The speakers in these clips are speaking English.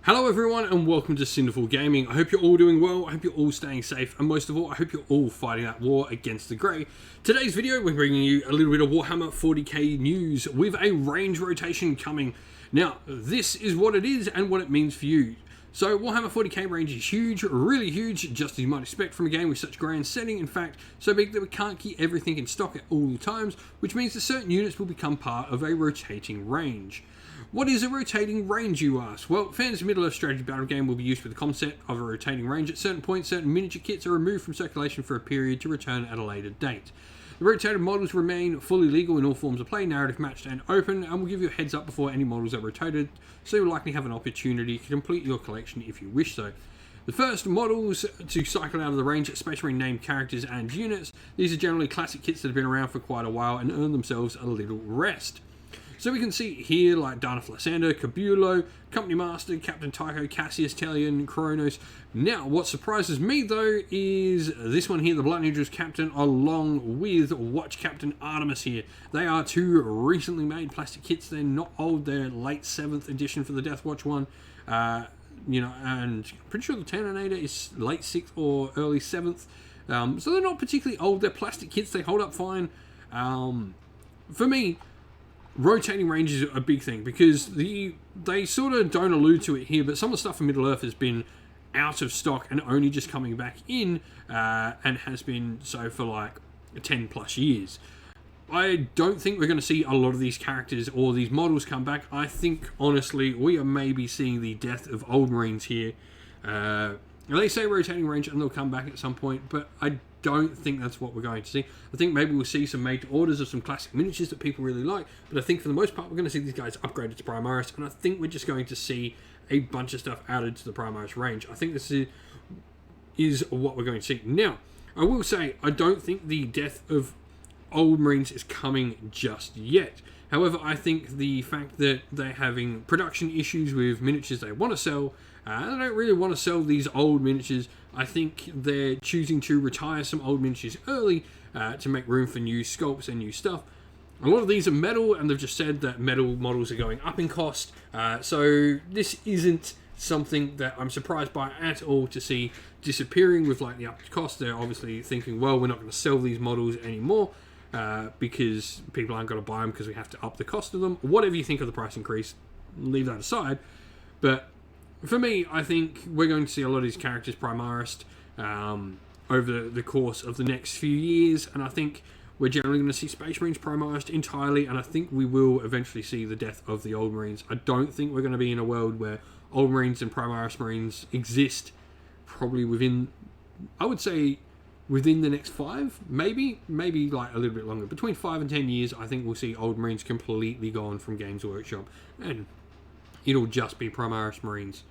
Hello everyone and welcome to Cinderful Gaming. I hope you're all doing well, I hope you're all staying safe, and most of all, I hope you're all fighting that war against the Grey. Today's video, we're bringing you a little bit of Warhammer 40k news with a range rotation coming. Now, this is what it is and what it means for you. So, Warhammer 40k range is huge, really huge, just as you might expect from a game with such grand setting. In fact, so big that we can't keep everything in stock at all times, which means that certain units will become part of a rotating range. What is a rotating range, you ask? Well, fans of Middle-earth strategy battle game will be used with the concept of a rotating range. At certain points, certain miniature kits are removed from circulation for a period to return at a later date. The rotated models remain fully legal in all forms of play, narrative, matched, and open, and will give you a heads up before any models are rotated, so you'll likely have an opportunity to complete your collection if you wish so. The first models to cycle out of the range are Space Marine named characters and units. These are generally classic kits that have been around for quite a while and earn themselves a little rest. So we can see here like Darnaf Lysander, Cabulo, Company Master, Captain Tycho, Cassius, Talion, Kronos. Now, what surprises me though is this one here, the Blood Angels Captain, along with Watch Captain Artemis here. They are two recently made plastic kits. They're not old, they're late 7th edition for the Death Watch one. And I'm pretty sure the Terminator is late 6th or early 7th. So they're not particularly old, they're plastic kits, they hold up fine. For me, rotating range is a big thing because they sort of don't allude to it here, but some of the stuff in Middle-earth has been out of stock and only just coming back in, and has been so for like 10 plus years. I don't think we're going to see a lot of these characters or these models come back. I think, honestly, we are maybe seeing the death of old Marines here. They say rotating range and they'll come back at some point, but I don't think that's what we're going to see. I think maybe we'll see some made orders of some classic miniatures that people really like, but I think for the most part we're going to see these guys upgraded to Primaris, and I think we're just going to see a bunch of stuff added to the Primaris range. I think this is what we're going to see. Now, I will say, I don't think the death of old Marines is coming just yet. However, I think the fact that they're having production issues with miniatures they want to sell, they don't really want to sell these old miniatures. I think they're choosing to retire some old miniatures early to make room for new sculpts and new stuff. A lot of these are metal, and they've just said that metal models are going up in cost. So this isn't something that I'm surprised by at all to see disappearing with like the up cost. They're obviously thinking, well, we're not going to sell these models anymore because people aren't going to buy them because we have to up the cost of them. Whatever you think of the price increase, leave that aside. But for me, I think we're going to see a lot of these characters Primaris over the course of the next few years, and I think we're generally going to see Space Marines Primaris entirely, and I think we will eventually see the death of the old Marines. I don't think we're going to be in a world where old Marines and Primaris Marines exist probably within, I would say, within the next 5, maybe like a little bit longer. Between 5 and 10 years, I think we'll see old Marines completely gone from Games Workshop, and it'll just be Primaris Marines.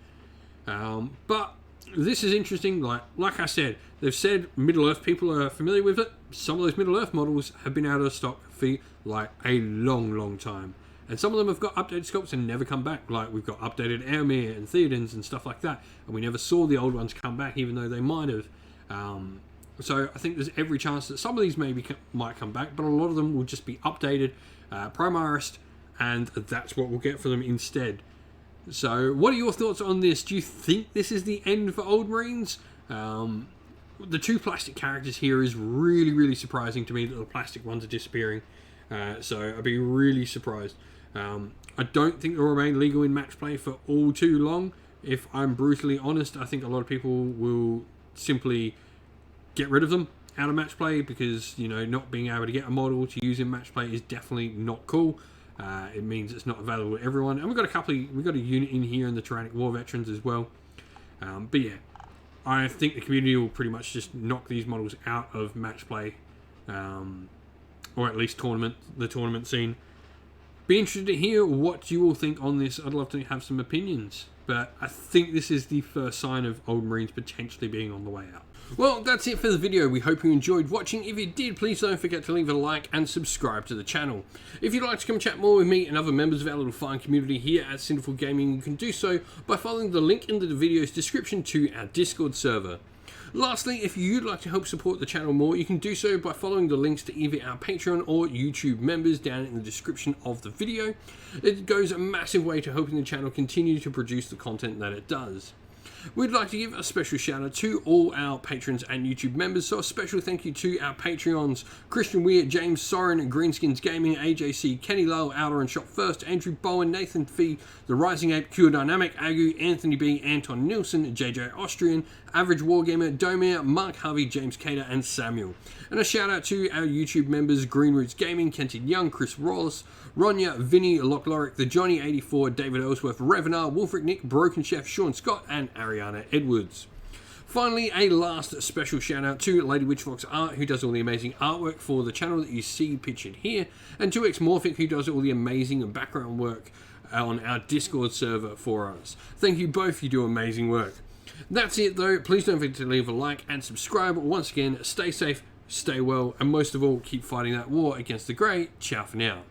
But this is interesting. Like I said, they've said Middle-earth people are familiar with it. Some of those Middle-earth models have been out of stock for like a long time, and some of them have got updated sculpts and never come back. Like we've got updated Airmere and Theodens and stuff like that, and we never saw the old ones come back, even though they might have. So I think there's every chance that some of these might come back, but a lot of them will just be updated, Primaris, and that's what we'll get for them instead. So, what are your thoughts on this? Do you think this is the end for old Marines? The two plastic characters here is really surprising to me that the plastic ones are disappearing. So, I'd be really surprised. I don't think they'll remain legal in match play for all too long. If I'm brutally honest, I think a lot of people will simply get rid of them out of match play because, not being able to get a model to use in match play is definitely not cool. It means it's not available to everyone, and we've got a unit in here in the Tyrannic War Veterans as well. But yeah, I think the community will pretty much just knock these models out of match play, or at least the tournament scene. Be interested to hear what you all think on this. I'd love to have some opinions, but I think this is the first sign of old Marines potentially being on the way out. Well, that's it for the video. We hope you enjoyed watching. If you did, please don't forget to leave a like and subscribe to the channel. If you'd like to come chat more with me and other members of our little fine community here at Cinderful Gaming, you can do so by following the link in the video's description to our Discord server. Lastly, if you'd like to help support the channel more, you can do so by following the links to either our Patreon or YouTube members down in the description of the video. It goes a massive way to helping the channel continue to produce the content that it does. We'd like to give a special shout out to all our patrons and YouTube members, so a special thank you to our Patreons: Christian Weir, James Soren, Greenskins Gaming, AJC, Kenny Lowell, Outer and Shot First, Andrew Bowen, Nathan Fee, The Rising Ape, Cure Dynamic, Agu, Anthony B, Anton Nilsson, JJ Austrian, Average Wargamer, Domir, Mark Harvey, James Cater, and Samuel. And a shout out to our YouTube members: Green Roots Gaming, Kenton Young, Chris Wallace, Ronya, Vinny, Lochloric, The Johnny84, David Ellsworth, Revenar, Wolfric Nick, Broken Chef, Sean Scott, and Ariana Edwards. Finally, a last special shout out to Lady Witchfox Art, who does all the amazing artwork for the channel that you see pictured here, and to Xmorphic, who does all the amazing background work on our Discord server for us. Thank you both, you do amazing work. That's it though. Please don't forget to leave a like and subscribe. Once again, stay safe, stay well, and most of all, keep fighting that war against the grey. Ciao for now.